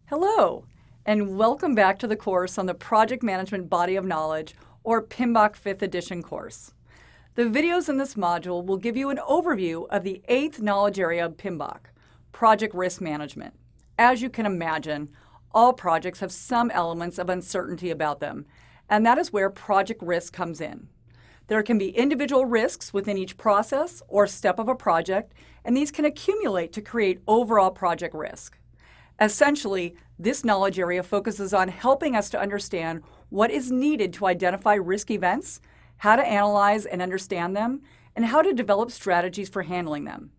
Hello, and welcome back to the course on the Project Management Body of Knowledge, or PMBOK 5th Edition course. The videos in this module will give you an overview of the 8th knowledge area of PMBOK, Project Risk Management. As you can imagine, all projects have some elements of uncertainty about them, and that is where project risk comes in. There can be individual risks within each process or step of a project, and these can accumulate to create overall project risk. Essentially, this knowledge area focuses on helping us to understand what is needed to identify risk events, how to analyze and understand them, and how to develop strategies for handling them.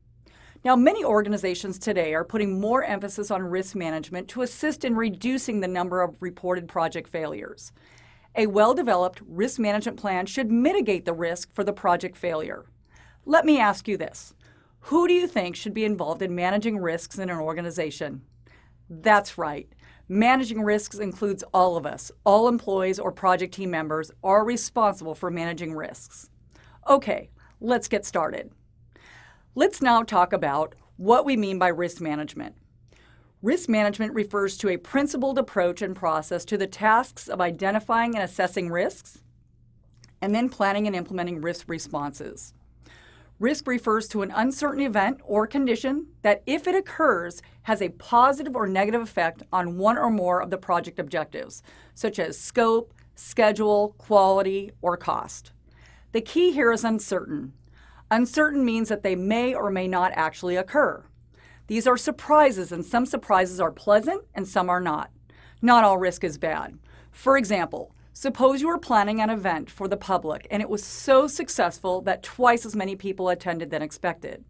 Now, many organizations today are putting more emphasis on risk management to assist in reducing the number of reported project failures. A well-developed risk management plan should mitigate the risk for the project failure. Let me ask you this. Who do you think should be involved in managing risks in an organization? That's right. Managing risks includes all of us. All employees or project team members are responsible for managing risks. Okay, let's get started. Let's now talk about what we mean by risk management. Risk management refers to a principled approach and process to the tasks of identifying and assessing risks, and then planning and implementing risk responses. Risk refers to an uncertain event or condition that, if it occurs, has a positive or negative effect on one or more of the project objectives, such as scope, schedule, quality, or cost. The key here is uncertain. Uncertain means that they may or may not actually occur. These are surprises, and some surprises are pleasant and some are not. Not all risk is bad. For example, suppose you were planning an event for the public and it was so successful that twice as many people attended than expected.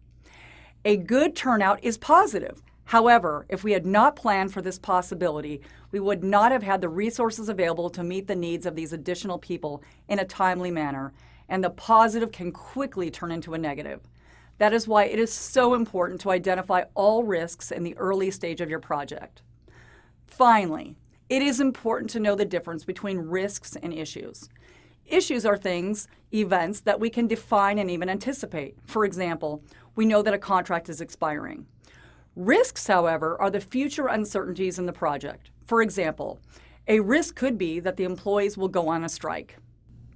A good turnout is positive. However, if we had not planned for this possibility, we would not have had the resources available to meet the needs of these additional people in a timely manner, and the positive can quickly turn into a negative. That is why it is so important to identify all risks in the early stage of your project. Finally, it is important to know the difference between risks and issues. Issues are things, events that we can define and even anticipate. For example, we know that a contract is expiring. Risks, however, are the future uncertainties in the project. For example, a risk could be that the employees will go on a strike.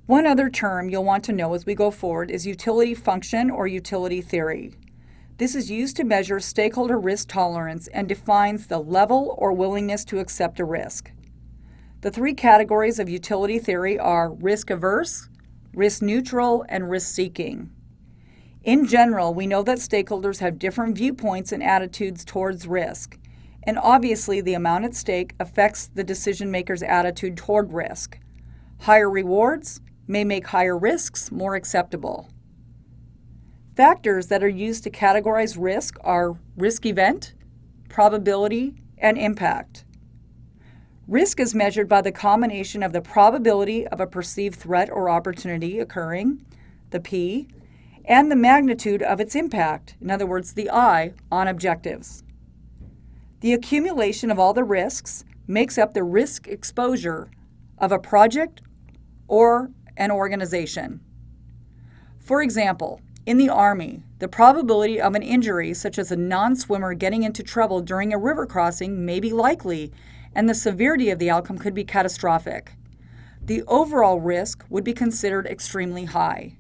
One other term you'll want to know as we go forward is utility function or utility theory. This is used to measure stakeholder risk tolerance and defines the level or willingness to accept a risk. The three categories of utility theory are risk-averse, risk-neutral, and risk-seeking. In general, we know that stakeholders have different viewpoints and attitudes towards risk, and obviously the amount at stake affects the decision-maker's attitude toward risk. Higher rewards may make higher risks more acceptable. Factors that are used to categorize risk are risk event, probability, and impact. Risk is measured by the combination of the probability of a perceived threat or opportunity occurring, the P, and the magnitude of its impact, in other words, the I, on objectives. The accumulation of all the risks makes up the risk exposure of a project or an organization. For example, in the Army, the probability of an injury, such as a non-swimmer getting into trouble during a river crossing, may be likely, and the severity of the outcome could be catastrophic. The overall risk would be considered extremely high.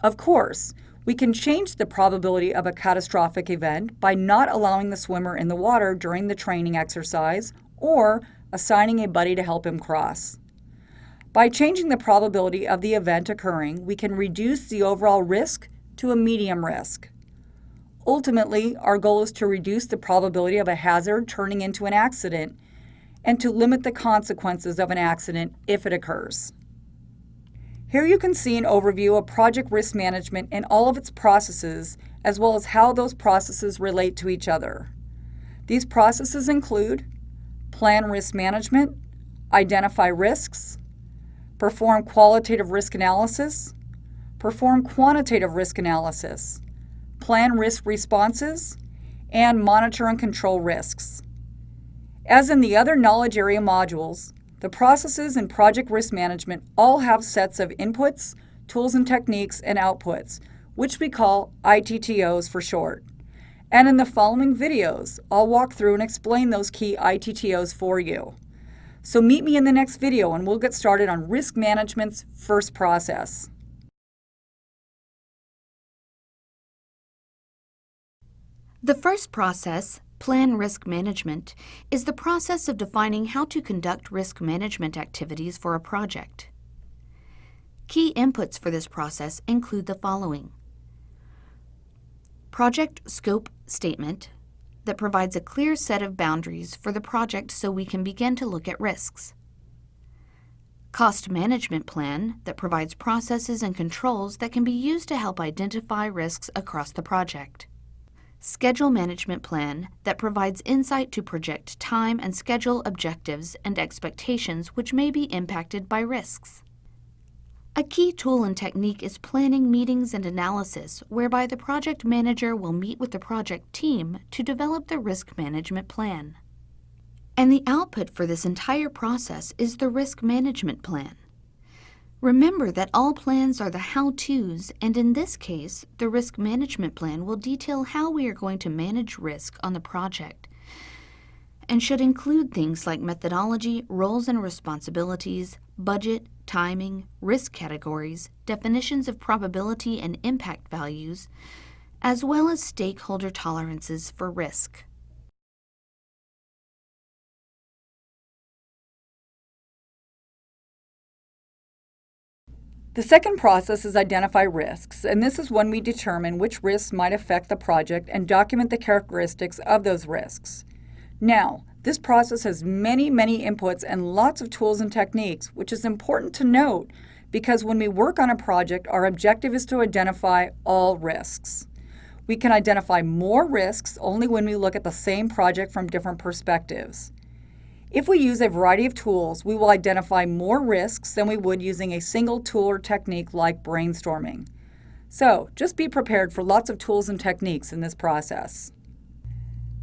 Of course, we can change the probability of a catastrophic event by not allowing the swimmer in the water during the training exercise or assigning a buddy to help him cross. By changing the probability of the event occurring, we can reduce the overall risk to a medium risk. Ultimately, our goal is to reduce the probability of a hazard turning into an accident and to limit the consequences of an accident if it occurs. Here you can see an overview of project risk management and all of its processes, as well as how those processes relate to each other. These processes include plan risk management, identify risks, perform qualitative risk analysis, perform quantitative risk analysis, plan risk responses, and monitor and control risks. As in the other knowledge area modules, the processes in project risk management all have sets of inputs, tools and techniques, and outputs, which we call ITTOs for short. And in the following videos, I'll walk through and explain those key ITTOs for you. So meet me in the next video and we'll get started on risk management's first process. The first process, plan risk management, is the process of defining how to conduct risk management activities for a project. Key inputs for this process include the following: project scope statement that provides a clear set of boundaries for the project so we can begin to look at risks. Cost management plan that provides processes and controls that can be used to help identify risks across the project. Schedule management plan that provides insight to project time and schedule objectives and expectations which may be impacted by risks. A key tool and technique is planning meetings and analysis, whereby the project manager will meet with the project team to develop the risk management plan. And the output for this entire process is the risk management plan. Remember that all plans are the how-tos, and in this case, the risk management plan will detail how we are going to manage risk on the project and should include things like methodology, roles and responsibilities, budget, timing, risk categories, definitions of probability and impact values, as well as stakeholder tolerances for risk. The second process is identify risks, and this is when we determine which risks might affect the project and document the characteristics of those risks. Now, this process has many inputs and lots of tools and techniques, which is important to note because when we work on a project, our objective is to identify all risks. We can identify more risks only when we look at the same project from different perspectives. If we use a variety of tools, we will identify more risks than we would using a single tool or technique like brainstorming. So, just be prepared for lots of tools and techniques in this process.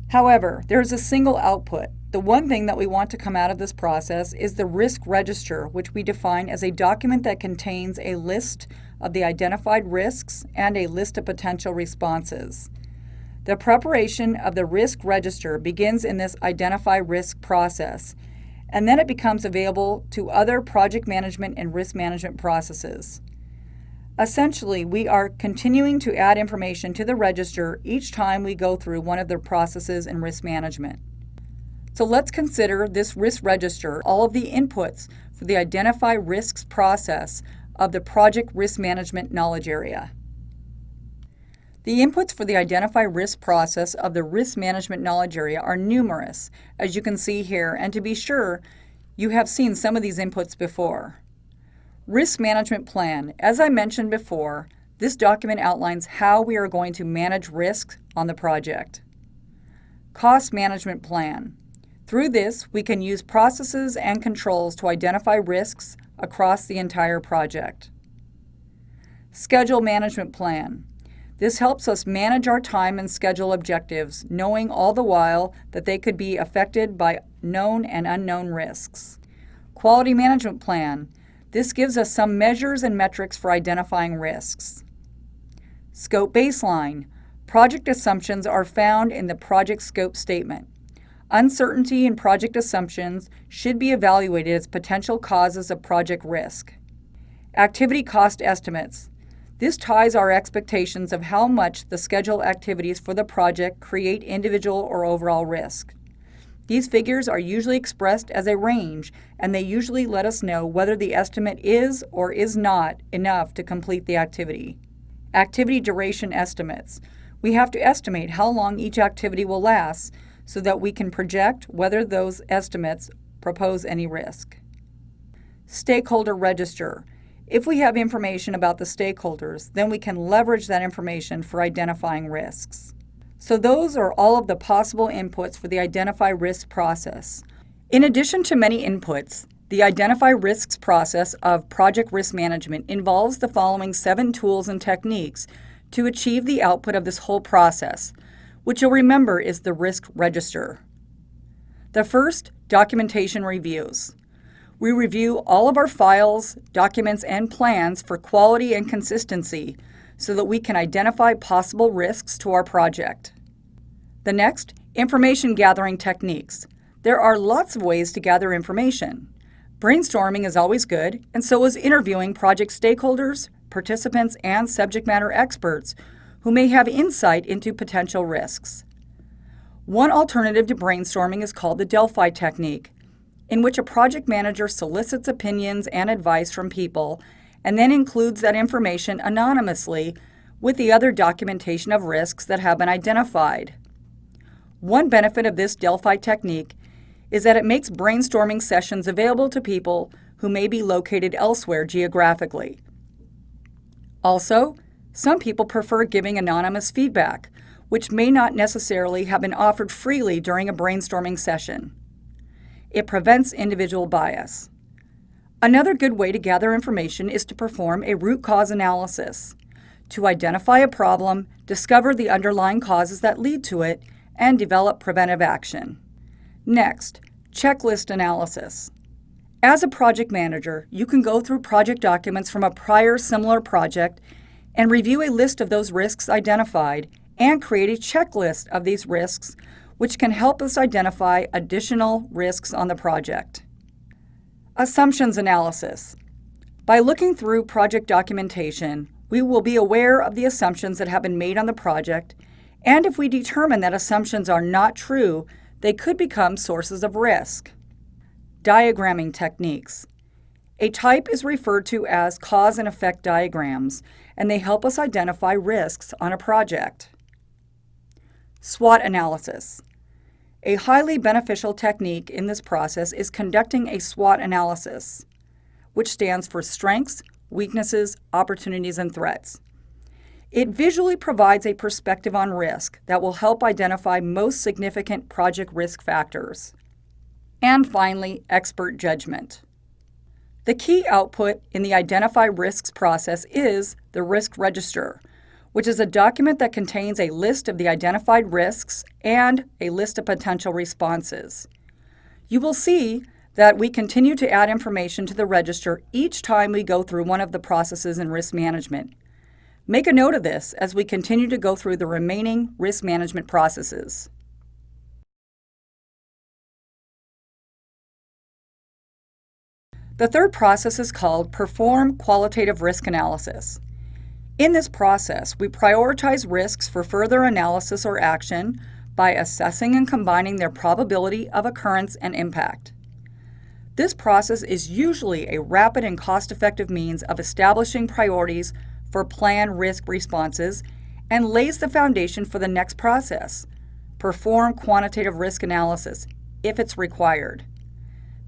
However, there is a single output. The one thing that we want to come out of this process is the risk register, which we define as a document that contains a list of the identified risks and a list of potential responses. The preparation of the risk register begins in this identify risk process, and then it becomes available to other project management and risk management processes. Essentially, we are continuing to add information to the register each time we go through one of the processes in risk management. So let's consider this risk register, all of the inputs for the identify risks process of the project risk management knowledge area. The inputs for the identify risk process of the risk management knowledge area are numerous, as you can see here, and to be sure, you have seen some of these inputs before. Risk management plan. As I mentioned before, this document outlines how we are going to manage risk on the project. Cost management plan. Through this, we can use processes and controls to identify risks across the entire project. Schedule management plan. This helps us manage our time and schedule objectives, knowing all the while that they could be affected by known and unknown risks. Quality management plan. This gives us some measures and metrics for identifying risks. Scope baseline. Project assumptions are found in the project scope statement. Uncertainty in project assumptions should be evaluated as potential causes of project risk. Activity cost estimates. This ties our expectations of how much the scheduled activities for the project create individual or overall risk. These figures are usually expressed as a range, and they usually let us know whether the estimate is or is not enough to complete the activity. Activity duration estimates. We have to estimate how long each activity will last so that we can project whether those estimates propose any risk. Stakeholder register. If we have information about the stakeholders, then we can leverage that information for identifying risks. So those are all of the possible inputs for the identify risk process. In addition to many inputs, the identify risks process of project risk management involves the following 7 tools and techniques to achieve the output of this whole process, which you'll remember is the risk register. The first, documentation reviews. We review all of our files, documents, and plans for quality and consistency so that we can identify possible risks to our project. The next, information gathering techniques. There are lots of ways to gather information. Brainstorming is always good, and so is interviewing project stakeholders, participants, and subject matter experts who may have insight into potential risks. One alternative to brainstorming is called the Delphi technique, in which a project manager solicits opinions and advice from people and then includes that information anonymously with the other documentation of risks that have been identified. One benefit of this Delphi technique is that it makes brainstorming sessions available to people who may be located elsewhere geographically. Also, some people prefer giving anonymous feedback, which may not necessarily have been offered freely during a brainstorming session. It prevents individual bias. Another good way to gather information is to perform a root cause analysis, to identify a problem, discover the underlying causes that lead to it, and develop preventive action. Next, checklist analysis. As a project manager, you can go through project documents from a prior similar project and review a list of those risks identified and create a checklist of these risks, which can help us identify additional risks on the project. Assumptions analysis. By looking through project documentation, we will be aware of the assumptions that have been made on the project, and if we determine that assumptions are not true, they could become sources of risk. Diagramming techniques. A type is referred to as cause and effect diagrams, and they help us identify risks on a project. SWOT analysis. A highly beneficial technique in this process is conducting a SWOT analysis, which stands for strengths, weaknesses, opportunities, and threats. It visually provides a perspective on risk that will help identify most significant project risk factors. And finally, expert judgment. The key output in the Identify Risks process is the Risk Register, which is a document that contains a list of the identified risks and a list of potential responses. You will see that we continue to add information to the register each time we go through one of the processes in risk management. Make a note of this as we continue to go through the remaining risk management processes. The third process is called Perform Qualitative Risk Analysis. In this process, we prioritize risks for further analysis or action by assessing and combining their probability of occurrence and impact. This process is usually a rapid and cost-effective means of establishing priorities for planned risk responses and lays the foundation for the next process, perform quantitative risk analysis, if it's required.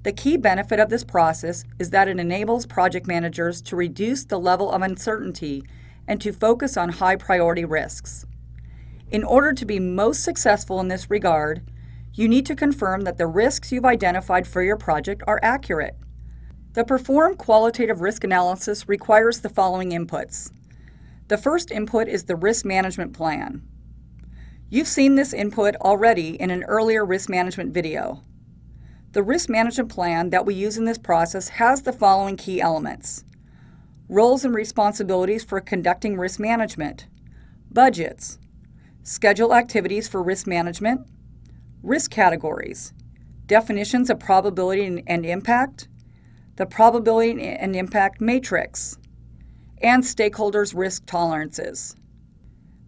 The key benefit of this process is that it enables project managers to reduce the level of uncertainty and to focus on high-priority risks. In order to be most successful in this regard, you need to confirm that the risks you've identified for your project are accurate. The Perform Qualitative Risk Analysis requires the following inputs. The first input is the risk management plan. You've seen this input already in an earlier risk management video. The risk management plan that we use in this process has the following key elements: roles and responsibilities for conducting risk management, budgets, schedule activities for risk management, risk categories, definitions of probability and impact, the probability and impact matrix, and stakeholders' risk tolerances.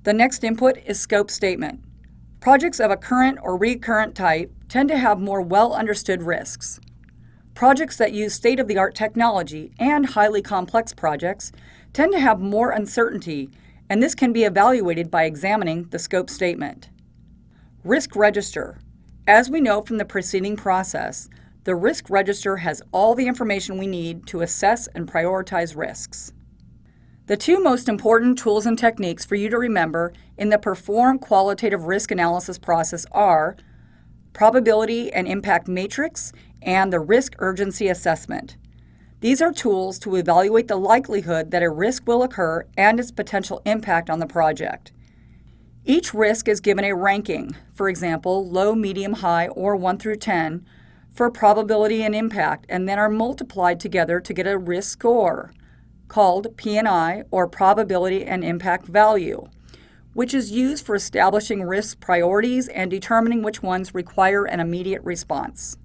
The next input is scope statement. Projects of a current or recurrent type tend to have more well-understood risks. Projects that use state-of-the-art technology and highly complex projects tend to have more uncertainty, and this can be evaluated by examining the scope statement. Risk register. As we know from the preceding process, the risk register has all the information we need to assess and prioritize risks. The two most important tools and techniques for you to remember in the Perform Qualitative Risk Analysis process are probability and impact matrix and the risk urgency assessment. These are tools to evaluate the likelihood that a risk will occur and its potential impact on the project. Each risk is given a ranking, for example, low, medium, high, or 1 through 10, for probability and impact, and then are multiplied together to get a risk score, called P&I, or probability and impact value, which is used for establishing risk priorities and determining which ones require an immediate response.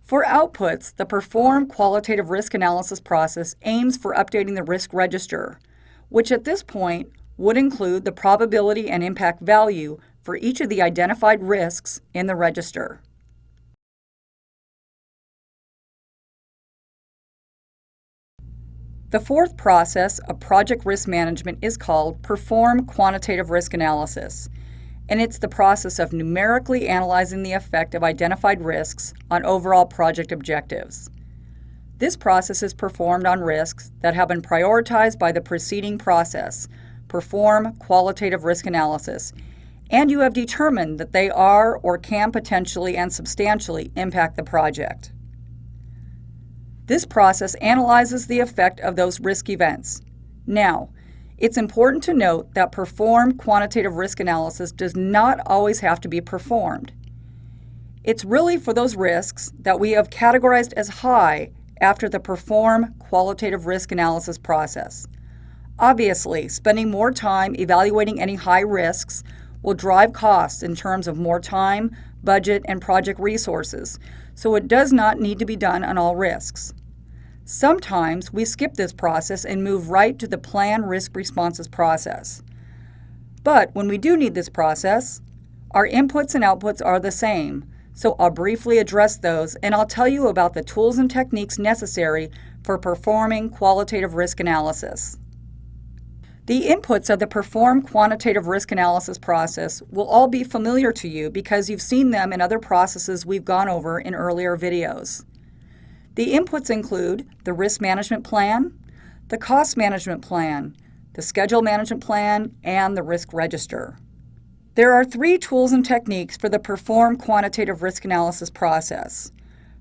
For outputs, the Perform Qualitative Risk Analysis process aims for updating the risk register, which at this point would include the probability and impact value for each of the identified risks in the register. The fourth process of project risk management is called Perform Quantitative Risk Analysis, and it's the process of numerically analyzing the effect of identified risks on overall project objectives. This process is performed on risks that have been prioritized by the preceding process, Perform Qualitative Risk Analysis, and you have determined that they are or can potentially and substantially impact the project. This process analyzes the effect of those risk events. Now, it's important to note that Perform Quantitative Risk Analysis does not always have to be performed. It's really for those risks that we have categorized as high after the Perform Qualitative Risk Analysis process. Obviously, spending more time evaluating any high risks will drive costs in terms of more time, budget, and project resources, so it does not need to be done on all risks. Sometimes we skip this process and move right to the Plan Risk Responses process. But when we do need this process, our inputs and outputs are the same, so I'll briefly address those and I'll tell you about the tools and techniques necessary for performing qualitative risk analysis. The inputs of the Perform Quantitative Risk Analysis process will all be familiar to you because you've seen them in other processes we've gone over in earlier videos. The inputs include the Risk Management Plan, the Cost Management Plan, the Schedule Management Plan, and the Risk Register. There are 3 tools and techniques for the Perform Quantitative Risk Analysis process.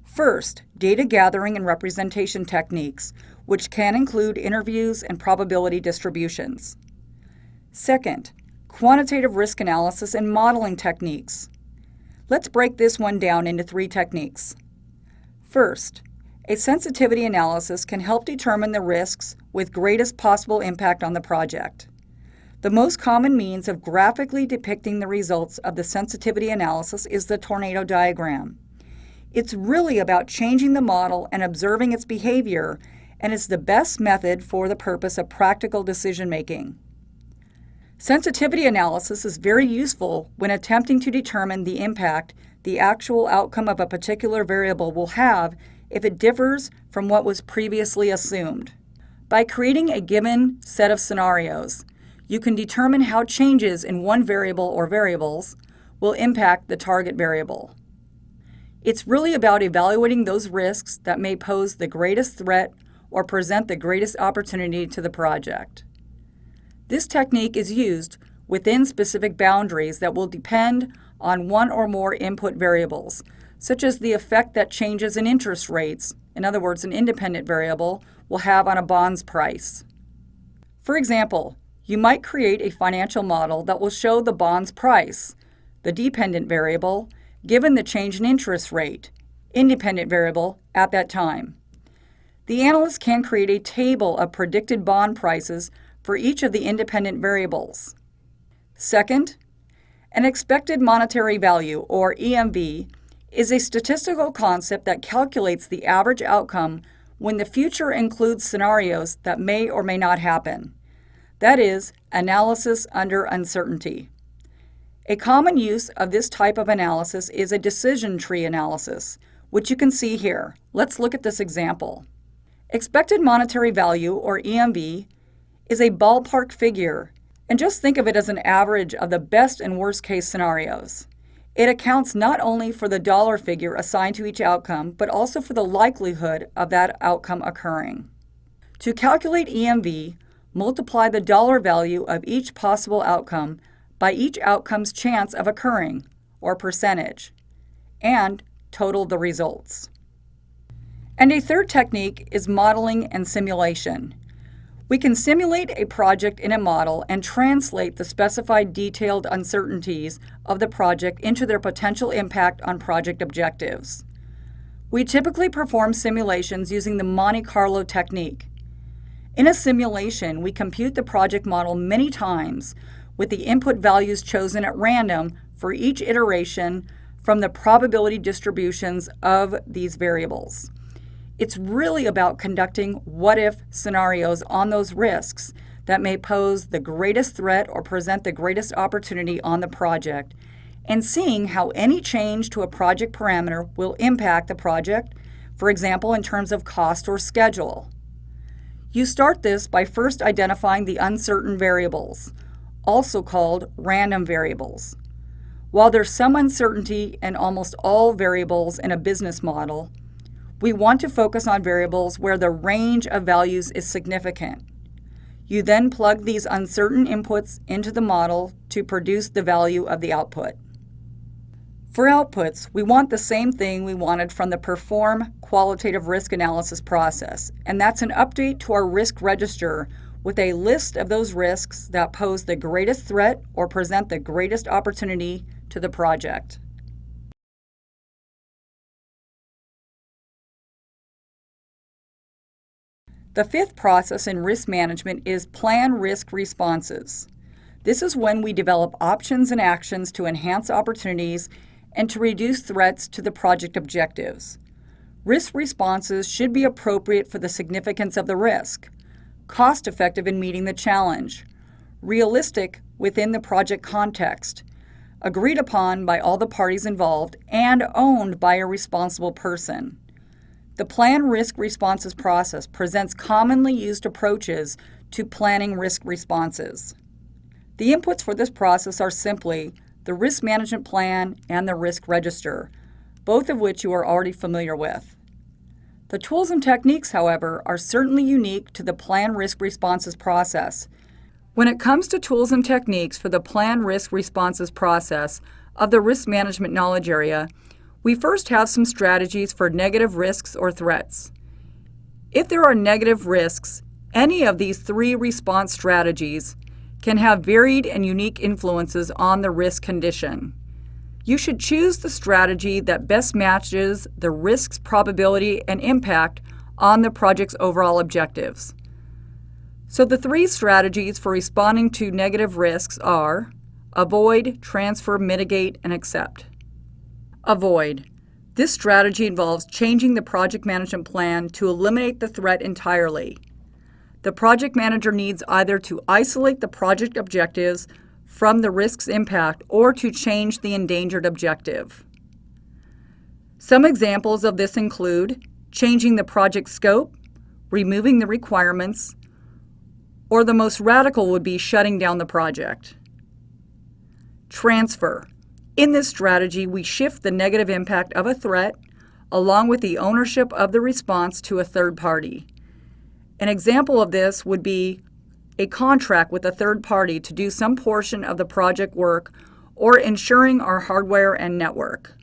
First, data gathering and representation techniques, which can include interviews and probability distributions. Second, quantitative risk analysis and modeling techniques. Let's break this one down into 3 techniques. First, a sensitivity analysis can help determine the risks with greatest possible impact on the project. The most common means of graphically depicting the results of the sensitivity analysis is the tornado diagram. It's really about changing the model and observing its behavior, and it's the best method for the purpose of practical decision making. Sensitivity analysis is very useful when attempting to determine the impact the actual outcome of a particular variable will have if it differs from what was previously assumed. By creating a given set of scenarios, you can determine how changes in one variable or variables will impact the target variable. It's really about evaluating those risks that may pose the greatest threat or present the greatest opportunity to the project. This technique is used within specific boundaries that will depend on one or more input variables, such as the effect that changes in interest rates, in other words, an independent variable, will have on a bond's price. For example, you might create a financial model that will show the bond's price, the dependent variable, given the change in interest rate, independent variable, at that time. The analyst can create a table of predicted bond prices for each of the independent variables. Second, an expected monetary value, or EMV, is a statistical concept that calculates the average outcome when the future includes scenarios that may or may not happen. That is, analysis under uncertainty. A common use of this type of analysis is a decision tree analysis, which you can see here. Let's look at this example. Expected monetary value, or EMV, is a ballpark figure, and just think of it as an average of the best and worst case scenarios. It accounts not only for the dollar figure assigned to each outcome, but also for the likelihood of that outcome occurring. To calculate EMV, multiply the dollar value of each possible outcome by each outcome's chance of occurring, or percentage, and total the results. And a third technique is modeling and simulation. We can simulate a project in a model and translate the specified detailed uncertainties of the project into their potential impact on project objectives. We typically perform simulations using the Monte Carlo technique. In a simulation, we compute the project model many times with the input values chosen at random for each iteration from the probability distributions of these variables. It's really about conducting what-if scenarios on those risks that may pose the greatest threat or present the greatest opportunity on the project, and seeing how any change to a project parameter will impact the project, for example, in terms of cost or schedule. You start this by first identifying the uncertain variables, also called random variables. While there's some uncertainty in almost all variables in a business model, we want to focus on variables where the range of values is significant. You then plug these uncertain inputs into the model to produce the value of the output. For outputs, we want the same thing we wanted from the Perform qualitative risk analysis process, and that's an update to our risk register with a list of those risks that pose the greatest threat or present the greatest opportunity to the project. The fifth process in risk management is plan risk responses. This is when we develop options and actions to enhance opportunities and to reduce threats to the project objectives. Risk responses should be appropriate for the significance of the risk, cost-effective in meeting the challenge, realistic within the project context, agreed upon by all the parties involved, and owned by a responsible person. The Plan Risk Responses process presents commonly used approaches to planning risk responses. The inputs for this process are simply the risk management plan and the risk register, both of which you are already familiar with. The tools and techniques, however, are certainly unique to the Plan Risk Responses process. When it comes to tools and techniques for the Plan Risk Responses process of the risk management knowledge area, we first have some strategies for negative risks or threats. If there are negative risks, any of these three response strategies can have varied and unique influences on the risk condition. You should choose the strategy that best matches the risk's probability and impact on the project's overall objectives. So the three strategies for responding to negative risks are avoid, transfer, mitigate, and accept. Avoid. This strategy involves changing the project management plan to eliminate the threat entirely. The project manager needs either to isolate the project objectives from the risk's impact or to change the endangered objective. Some examples of this include changing the project scope, removing the requirements, or the most radical would be shutting down the project. Transfer. In this strategy, we shift the negative impact of a threat along with the ownership of the response to a third party. An example of this would be a contract with a third party to do some portion of the project work or ensuring our hardware and network.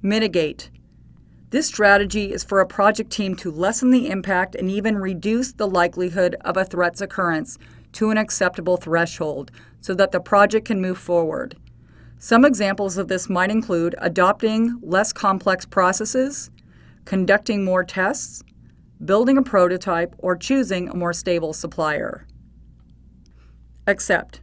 Mitigate. This strategy is for a project team to lessen the impact and even reduce the likelihood of a threat's occurrence to an acceptable threshold so that the project can move forward. Some examples of this might include adopting less complex processes, conducting more tests, building a prototype, or choosing a more stable supplier. Accept.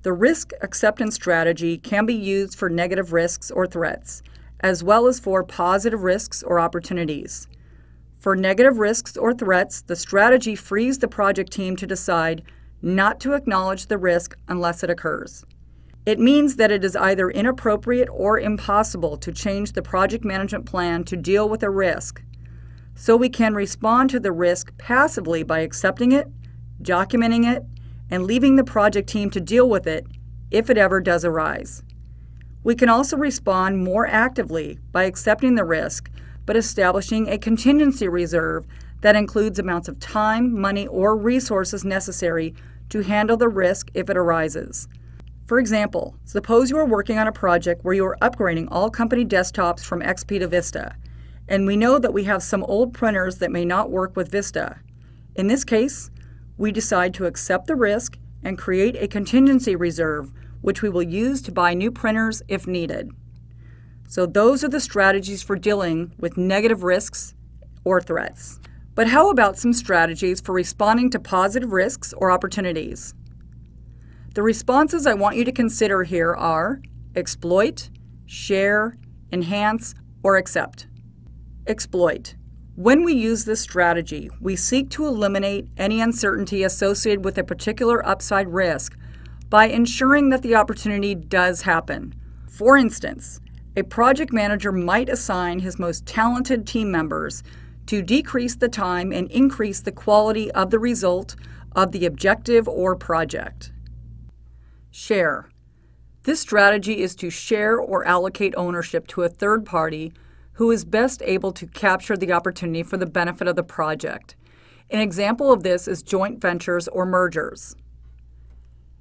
The risk acceptance strategy can be used for negative risks or threats, as well as for positive risks or opportunities. For negative risks or threats, the strategy frees the project team to decide not to acknowledge the risk unless it occurs. It means that it is either inappropriate or impossible to change the project management plan to deal with a risk, so we can respond to the risk passively by accepting it, documenting it, and leaving the project team to deal with it if it ever does arise. We can also respond more actively by accepting the risk, but establishing a contingency reserve that includes amounts of time, money, or resources necessary to handle the risk if it arises. For example, suppose you are working on a project where you are upgrading all company desktops from XP to Vista, and we know that we have some old printers that may not work with Vista. In this case, we decide to accept the risk and create a contingency reserve, which we will use to buy new printers if needed. So those are the strategies for dealing with negative risks or threats. But how about some strategies for responding to positive risks or opportunities? The responses I want you to consider here are exploit, share, enhance, or accept. Exploit. When we use this strategy, we seek to eliminate any uncertainty associated with a particular upside risk by ensuring that the opportunity does happen. For instance, a project manager might assign his most talented team members to decrease the time and increase the quality of the result of the objective or project. Share. This strategy is to share or allocate ownership to a third party who is best able to capture the opportunity for the benefit of the project. An example of this is joint ventures or mergers.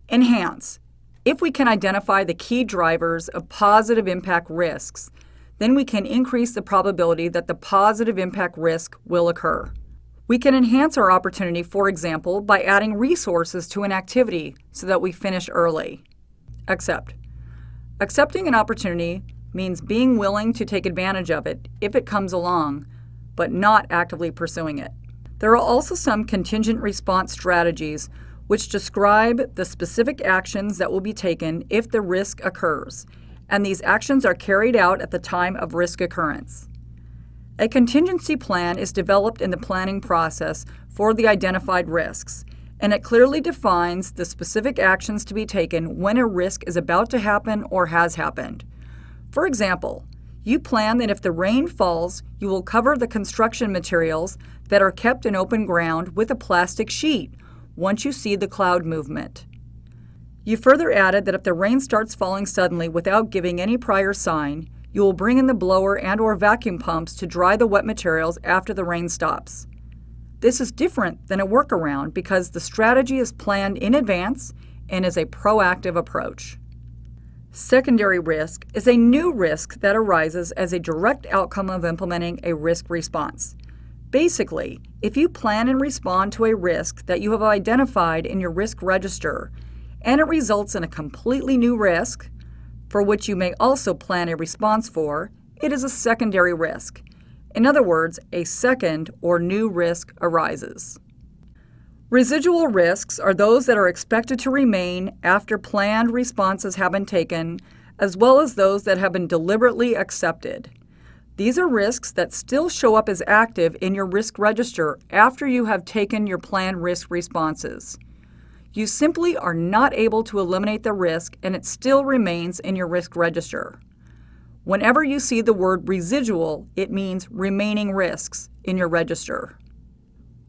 Enhance. If we can identify the key drivers of positive impact risks, then we can increase the probability that the positive impact risk will occur. We can enhance our opportunity, for example, by adding resources to an activity so that we finish early. Accept. Accepting an opportunity means being willing to take advantage of it if it comes along, but not actively pursuing it. There are also some contingent response strategies which describe the specific actions that will be taken if the risk occurs, and these actions are carried out at the time of risk occurrence. A contingency plan is developed in the planning process for the identified risks, and it clearly defines the specific actions to be taken when a risk is about to happen or has happened. For example, you plan that if the rain falls, you will cover the construction materials that are kept in open ground with a plastic sheet once you see the cloud movement. You further added that if the rain starts falling suddenly without giving any prior sign, you will bring in the blower and/or vacuum pumps to dry the wet materials after the rain stops. This is different than a workaround because the strategy is planned in advance and is a proactive approach. Secondary risk is a new risk that arises as a direct outcome of implementing a risk response. Basically, if you plan and respond to a risk that you have identified in your risk register, and it results in a completely new risk, for which you may also plan a response for, it is a secondary risk. In other words, a second or new risk arises. Residual risks are those that are expected to remain after planned responses have been taken, as well as those that have been deliberately accepted. These are risks that still show up as active in your risk register after you have taken your planned risk responses. You simply are not able to eliminate the risk and it still remains in your risk register. Whenever you see the word residual, it means remaining risks in your register.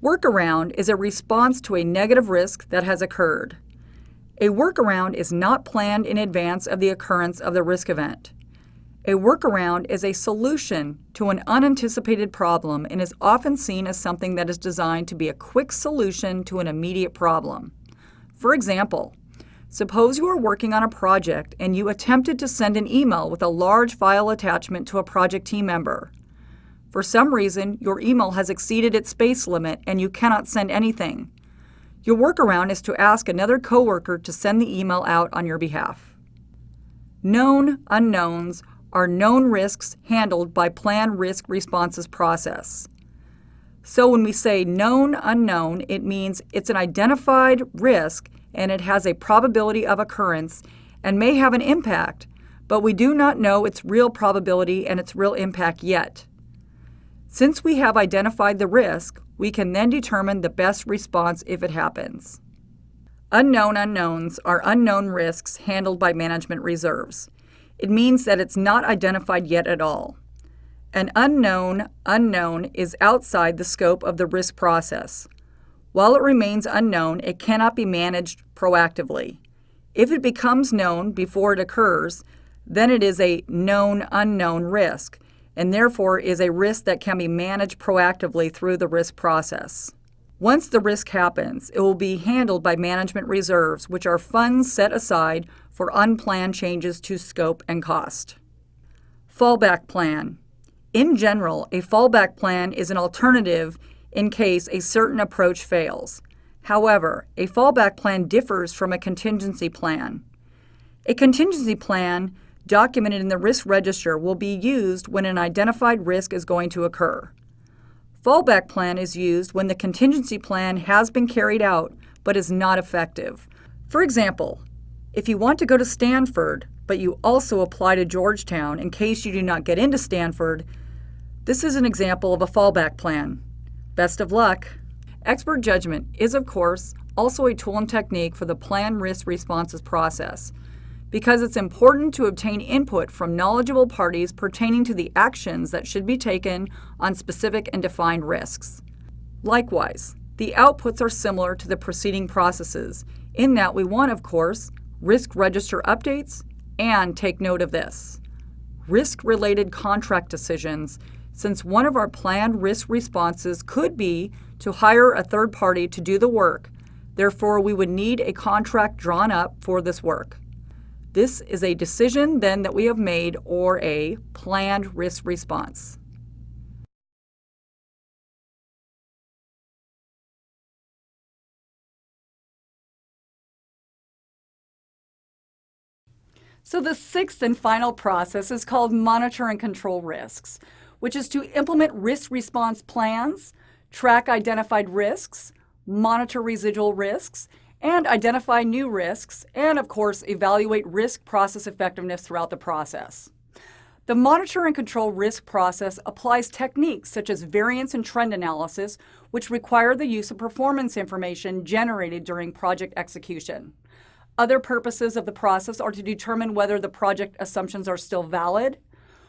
Workaround is a response to a negative risk that has occurred. A workaround is not planned in advance of the occurrence of the risk event. A workaround is a solution to an unanticipated problem and is often seen as something that is designed to be a quick solution to an immediate problem. For example, suppose you are working on a project and you attempted to send an email with a large file attachment to a project team member. For some reason, your email has exceeded its space limit and you cannot send anything. Your workaround is to ask another coworker to send the email out on your behalf. Known unknowns are known risks handled by planned risk responses process. So when we say known unknown, it means it's an identified risk and it has a probability of occurrence and may have an impact, but we do not know its real probability and its real impact yet. Since we have identified the risk, we can then determine the best response if it happens. Unknown unknowns are unknown risks handled by management reserves. It means that it's not identified yet at all. An unknown unknown is outside the scope of the risk process. While it remains unknown, it cannot be managed proactively. If it becomes known before it occurs, then it is a known unknown risk, and therefore is a risk that can be managed proactively through the risk process. Once the risk happens, it will be handled by management reserves, which are funds set aside for unplanned changes to scope and cost. Fallback plan. In general, a fallback plan is an alternative in case a certain approach fails. However, a fallback plan differs from a contingency plan. A contingency plan documented in the risk register will be used when an identified risk is going to occur. Fallback plan is used when the contingency plan has been carried out but is not effective. For example, If you want to go to Stanford, but you also apply to Georgetown in case you do not get into Stanford, this is an example of a fallback plan. Best of luck! Expert judgment is, of course, also a tool and technique for the plan risk responses process, because it's important to obtain input from knowledgeable parties pertaining to the actions that should be taken on specific and defined risks. Likewise, the outputs are similar to the preceding processes, in that we want, of course, risk register updates, and take note of this: risk-related contract decisions, since one of our planned risk responses could be to hire a third party to do the work. Therefore, we would need a contract drawn up for this work. This is a decision then that we have made, or a planned risk response. So the sixth and final process is called monitor and control risks, which is to implement risk response plans, track identified risks, monitor residual risks, and identify new risks, and of course, evaluate risk process effectiveness throughout the process. The monitor and control risk process applies techniques such as variance and trend analysis, which require the use of performance information generated during project execution. Other purposes of the process are to determine whether the project assumptions are still valid,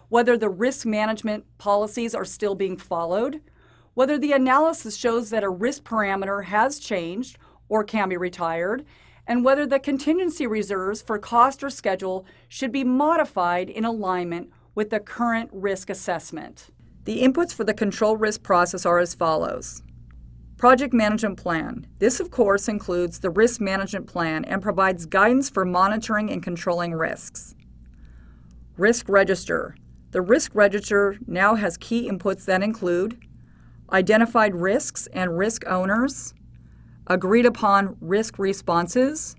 whether the risk management policies are still being followed, whether the analysis shows that a risk parameter has changed or can be retired, and whether the contingency reserves for cost or schedule should be modified in alignment with the current risk assessment. The inputs for the control risk process are as follows. Project management plan. This, of course, includes the risk management plan and provides guidance for monitoring and controlling risks. Risk register. The risk register now has key inputs that include identified risks and risk owners, agreed upon risk responses,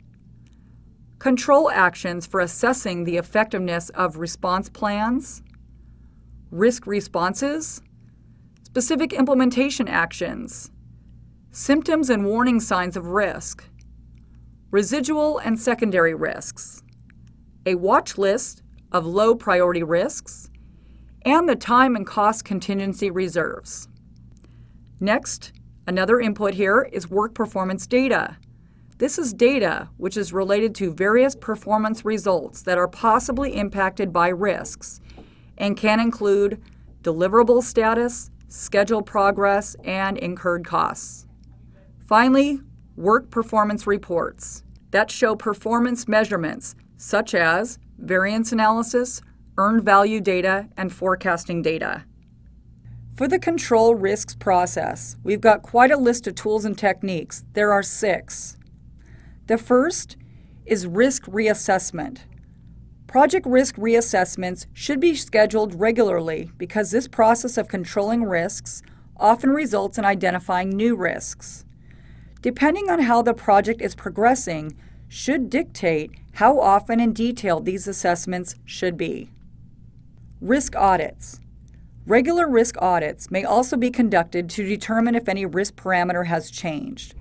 control actions for assessing the effectiveness of response plans, risk responses, specific implementation actions, symptoms and warning signs of risk, residual and secondary risks, a watch list of low priority risks, and the time and cost contingency reserves. Next, another input here is work performance data. This is data which is related to various performance results that are possibly impacted by risks and can include deliverable status, schedule progress, and incurred costs. Finally, work performance reports that show performance measurements such as variance analysis, earned value data, and forecasting data. For the control risks process, we've got quite a list of tools and techniques. There are 6. The first is risk reassessment. Project risk reassessments should be scheduled regularly because this process of controlling risks often results in identifying new risks. Depending on how the project is progressing, should dictate how often and detailed these assessments should be. Risk audits. Regular risk audits may also be conducted to determine if any risk parameter has changed.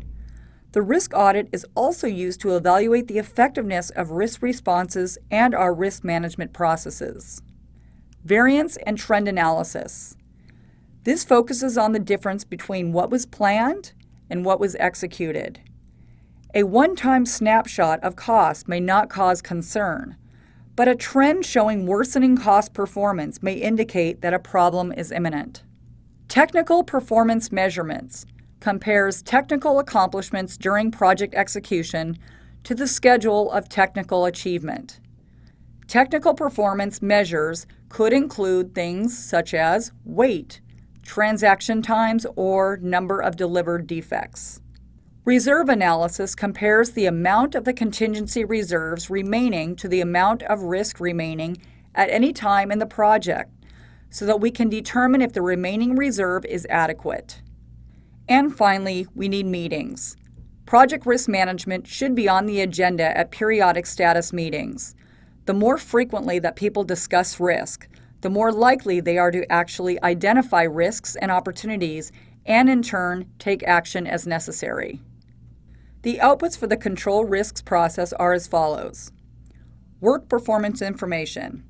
The risk audit is also used to evaluate the effectiveness of risk responses and our risk management processes. Variance and trend analysis. This focuses on the difference between what was planned and what was executed. A one-time snapshot of cost may not cause concern, but a trend showing worsening cost performance may indicate that a problem is imminent. Technical performance measurements compares technical accomplishments during project execution to the schedule of technical achievement. Technical performance measures could include things such as weight, transaction times, or number of delivered defects. Reserve analysis compares the amount of the contingency reserves remaining to the amount of risk remaining at any time in the project so that we can determine if the remaining reserve is adequate. And finally, we need meetings. Project risk management should be on the agenda at periodic status meetings. The more frequently that people discuss risk, the more likely they are to actually identify risks and opportunities and in turn take action as necessary. The outputs for the control risks process are as follows. work performance information.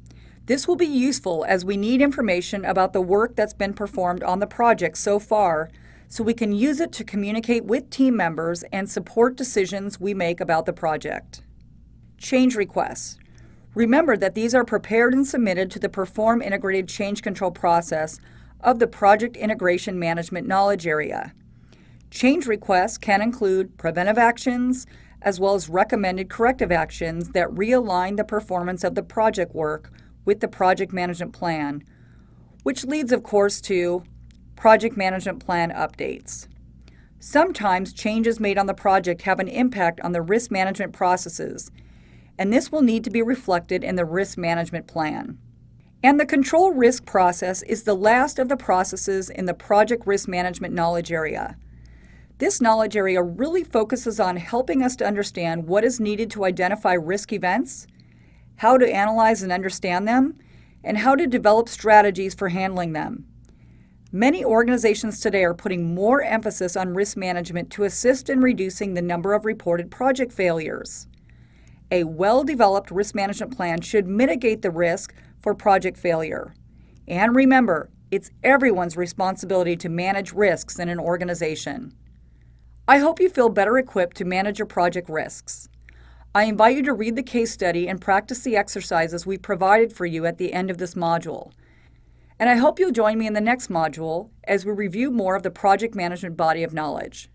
This will be useful as we need information about the work that's been performed on the project so far, so we can use it to communicate with team members and support decisions we make about the project. Change requests. Remember that these are prepared and submitted to the Perform Integrated Change Control process of the Project Integration Management Knowledge Area. Change requests can include preventive actions, as well as recommended corrective actions that realign the performance of the project work with the project management plan, which leads, of course, to project management plan updates. Sometimes changes made on the project have an impact on the risk management processes, and this will need to be reflected in the risk management plan. And the control risk process is the last of the processes in the project risk management knowledge area. This knowledge area really focuses on helping us to understand what is needed to identify risk events, how to analyze and understand them, and how to develop strategies for handling them. Many organizations today are putting more emphasis on risk management to assist in reducing the number of reported project failures. A well-developed risk management plan should mitigate the risk for project failure. And remember, it's everyone's responsibility to manage risks in an organization. I hope you feel better equipped to manage your project risks. I invite you to read the case study and practice the exercises we provided for you at the end of this module. And I hope you'll join me in the next module as we review more of the project management body of knowledge.